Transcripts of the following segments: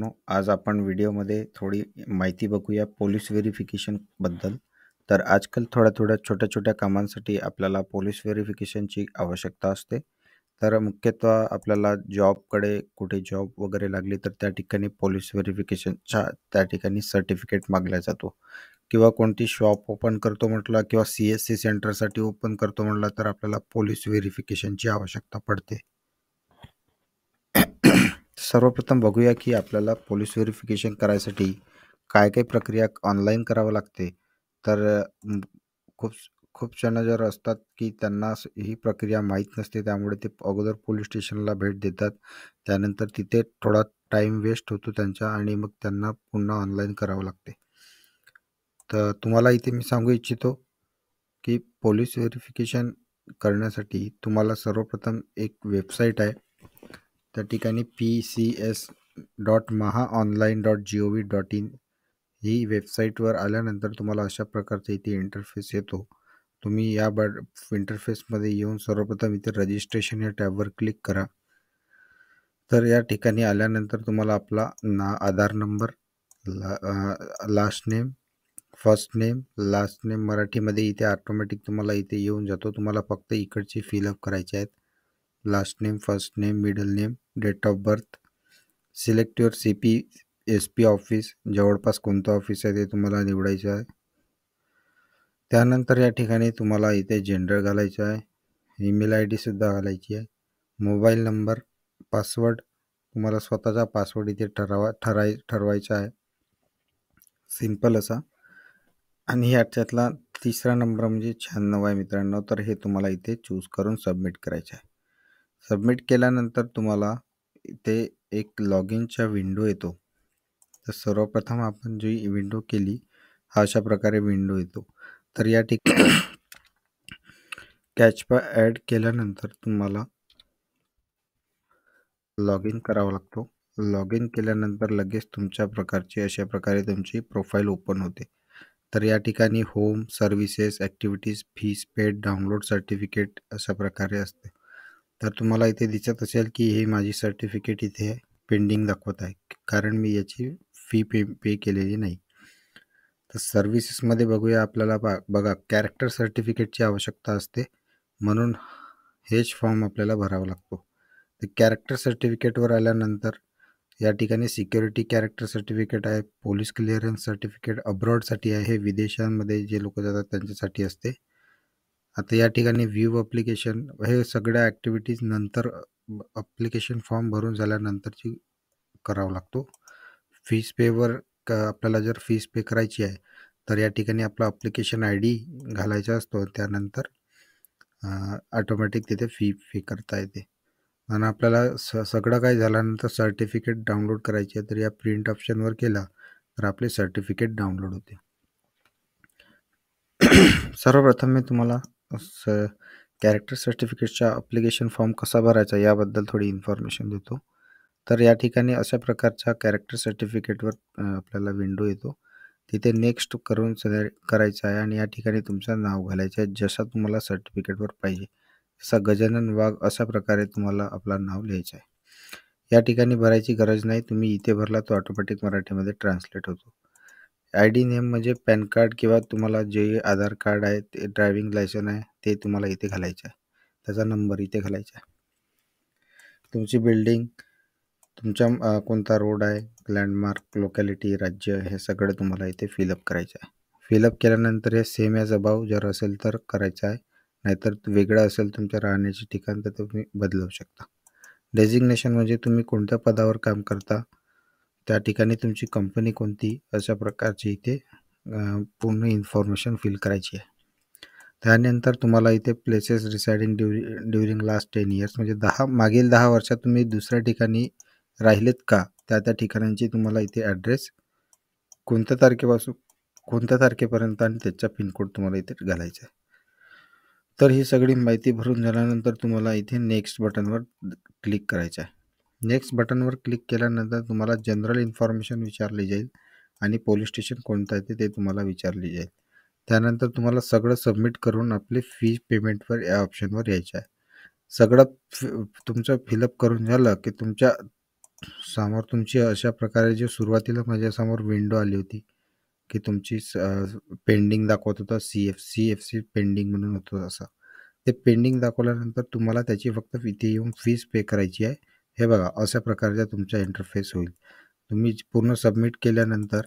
मित्रांनो, आज आपण व्हिडिओमध्ये थोडी माहिती बघूया पोलीस व्हेरिफिकेशनबद्दल. तर आजकाल थोड्या छोट्या-छोट्या कामांसाठी आपल्याला पोलीस व्हेरिफिकेशनची आवश्यकता असते. तर मुख्यतः आपल्याला जॉबकडे कुठे जॉब वगैरे लागली तर त्या ठिकाणी पोलीस व्हेरिफिकेशनच्या त्या ठिकाणी सर्टिफिकेट मागला जातो किंवा कोणती शॉप ओपन करतो म्हटलं किंवा CSC सेंटरसाठी ओपन करतो म्हटलं तर आपल्याला पोलीस व्हेरिफिकेशनची आवश्यकता पडते. सर्वप्रथम बघूया की आपल्याला पोलीस व्हेरिफिकेशन करायसाठी काय प्रक्रिया ऑनलाईन करावं लागते. तर खूप खूप जण जर असतात की त्यांना ही प्रक्रिया माहीत नसते, त्यामुळे ते अगोदर पोलीस स्टेशनला भेट देतात. त्यानंतर तिथे थोडा टाईम वेस्ट होतो त्यांचा आणि मग त्यांना पुन्हा ऑनलाईन करावं लागते. तर तुम्हाला इथे मी सांगू इच्छितो की पोलीस व्हेरिफिकेशन करण्यासाठी तुम्हाला सर्वप्रथम एक वेबसाईट आहे. त्या ठिकाणी pcs.mahaonline.gov.in ही वेबसाईटवर आल्यानंतर तुम्हाला अशा प्रकारचा इथे इंटरफेस येतो. तुम्ही या इंटरफेसमध्ये येऊन सर्वप्रथम इथे रजिस्ट्रेशन या टॅबवर क्लिक करा. तर या ठिकाणी आल्यानंतर तुम्हाला आपला Aadhaar number, last name, first name, last name मराठीमध्ये इथे ऑटोमॅटिक तुम्हाला इथे येऊन जातो. तुम्हाला फक्त इकडचे फिलअप करायचे आहेत. Last name, first name, middle name, date of birth, select your CP SP office, जवळपास कोणतं ऑफिस आहे ते तुम्हाला निवडायचं आहे. त्यानंतर या ठिकाणी तुम्हाला इथे जेंडर घालायचं आहे. ईमेल ID सुद्धा घालायची आहे. मोबाईल नंबर, पासवर्ड तुम्हाला स्वतःचा पासवर्ड इथे ठरवायचा आहे, सिंपल असा. आणि ह्याच्यातला तिसरा नंबर म्हणजे 96 आहे मित्रांनो. तर हे तुम्हाला इथे चूज करून सबमिट करायचं आहे. सबमिट केल्यानंतर तुम्हाला इथे एक लॉग इनचा विंडो येतो. तर सर्वप्रथम आपण जी विंडो केली हा अशा प्रकारे विंडो येतो. तर या ठिकाणी कॅचपा ॲड केल्यानंतर तुम्हाला लॉग इन करावा लागतो. लॉग इन केल्यानंतर लगेच तुमच्या प्रकारची अशा प्रकारे तुमची प्रोफाईल ओपन होते. तर या ठिकाणी home, services, activities, fees paid, download certificate अशा प्रकारे असते. तर तुम्हाला इथे दिसत असेल की हे माझी सर्टिफिकेट इथे पेंडिंग दाखवत आहे, कारण मी याची फी पे केलेली नाही. तर सर्व्हिसेसमध्ये बघूया आपल्याला बघा कॅरेक्टर सर्टिफिकेटची आवश्यकता असते, म्हणून हेच फॉर्म आपल्याला भरावा लागतो. तर कॅरेक्टर सर्टिफिकेटवर आल्यानंतर या ठिकाणी सिक्युरिटी कॅरेक्टर सर्टिफिकेट आहे, पोलीस क्लिअरन्स सर्टिफिकेट अब्रॉडसाठी आहे, हे विदेशांमध्ये जे लोक जातात त्यांच्यासाठी असते. आता या ठिकाणी व्ह्यू ॲप्लिकेशन, हे सगळ्या ॲक्टिव्हिटीज नंतर ॲप्लिकेशन फॉर्म भरून झाल्यानंतरची करावा लागतो. फीस पेवर आपल्याला जर फीस पे करायची आहे तर या ठिकाणी आपला ॲप्लिकेशन ID घालायचा असतो. त्यानंतर ऑटोमॅटिक तिथे फी करता येते. आणि आपल्याला सगळं काही झाल्यानंतर सर्टिफिकेट डाउनलोड करायची आहे, तर या प्रिंट ऑप्शनवर केला तर आपले सर्टिफिकेट डाउनलोड होते. सर्वप्रथम मी तुम्हाला कॅरेक्टर सर्टिफिकेटचा ॲप्लिकेशन फॉर्म कसा भरायचा याबद्दल थोडी इन्फॉर्मेशन देतो. तर या ठिकाणी अशा प्रकारच्या कॅरेक्टर सर्टिफिकेटवर आपल्याला विंडो येतो. तिथे नेक्स्ट करून करायचं आहे आणि या ठिकाणी तुमचं नाव घालायचं आहे, जसं तुम्हाला सर्टिफिकेटवर पाहिजे. जसा गजानन वाघ अशा प्रकारे तुम्हाला आपलं नाव लिहायचं आहे. या ठिकाणी भरायची गरज नाही, तुम्ही इथे भरला तो ऑटोमॅटिक मराठीमध्ये ट्रान्सलेट होतो. ID नेम म्हणजे पॅन कार्ड किंवा तुम्हाला जे आधार कार्ड आहे, ते ड्रायव्हिंग लायसन आहे ते तुम्हाला इथे घालायचं आहे. त्याचा नंबर इथे घालायचा आहे. तुमची बिल्डिंग, तुमच्या कोणता रोड आहे, लँडमार्क, लोकॅलिटी, राज्य, हे सगळं तुम्हाला इथे फिलअप करायचं आहे. फिलअप केल्यानंतर हे सेम ॲज अबाव जर असेल तर करायचं आहे, नाहीतर वेगळं असेल तुमच्या राहण्याचे ठिकाण तर तुम्ही बदलवू शकता. डेजिग्नेशन म्हणजे तुम्ही कोणत्या पदावर काम करता, त्या ठिकाणी तुमची कंपनी कोणती, अशा प्रकारची इथे पूर्ण इन्फॉर्मेशन फिल करायची आहे. त्यानंतर तुम्हाला इथे places residing during last 10 years म्हणजे मागील 10 वर्षात तुम्ही दुसऱ्या ठिकाणी राहिलेत का, त्या ठिकाणांची तुम्हाला इथे ॲड्रेस कोणत्या तारखेपासून कोणत्या तारखेपर्यंत आणि त्याचा पिनकोड तुम्हाला इथे घालायचा आहे. तर ही सगळी माहिती भरून झाल्यानंतर तुम्हाला इथे नेक्स्ट बटनवर क्लिक करायचं आहे. नेक्स्ट बटनवर क्लिक केल्यानंतर तुम्हाला जनरल इन्फॉर्मेशन विचारली जाईल आणि पोलीस स्टेशन कोणतं आहे ते तुम्हाला विचारली जाईल. त्यानंतर तुम्हाला सगळं सबमिट करून आपले फी पेमेंटवर या ऑप्शनवर यायचं आहे. सगळं तुमचं फिलअप करून झालं की समोर तुमची अशा प्रकारे जी सुरुवातीला माझ्यासमोर विंडो आली होती, की तुमची पेंडिंग दाखवत होतं सी-एफ-सी पेंडिंग म्हणून होतं असं. ते पेंडिंग दाखवल्यानंतर तुम्हाला त्याची फक्त इथे येऊन फीस पे करायची आहे. हे बघा अशा प्रकारचा तुमचा इंटरफेस होईल. तुम्ही पूर्ण सबमिट केल्यानंतर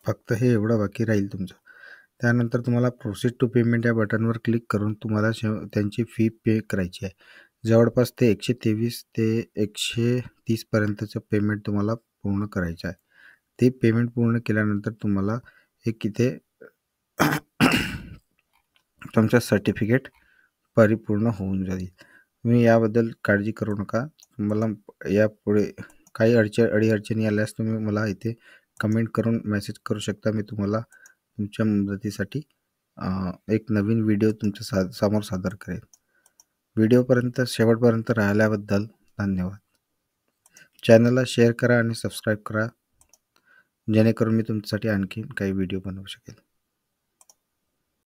फक्त हे एवढं बाकी राहील तुमचं. त्यानंतर तुम्हाला प्रोसीड टू पेमेंट या बटनवर क्लिक करून तुम्हाला त्यांची फी पे करायची आहे. जवळपास ते 123 ते 130 पर्यंतचं पेमेंट तुम्हाला पूर्ण करायचं आहे. ते पेमेंट पूर्ण केल्यानंतर तुम्हाला एक इथे तुमचं सर्टिफिकेट परिपूर्ण होऊन जाईल. तुम्ही याबद्दल काळजी करू नका. तुम्हाला यापुढे काही अडीअडचणी आल्यास तुम्ही मला इथे कमेंट करून मेसेज करू शकता. मी तुम्हाला तुमच्या मदतीसाठी एक नवीन व्हिडिओ तुमच्या समोर सादर करेन. व्हिडिओपर्यंत शेवटपर्यंत राहिल्याबद्दल धन्यवाद. चॅनलला शेअर करा आणि सबस्क्राईब करा, जेणेकरून मी तुमच्यासाठी आणखीन काही व्हिडिओ बनवू शकेल.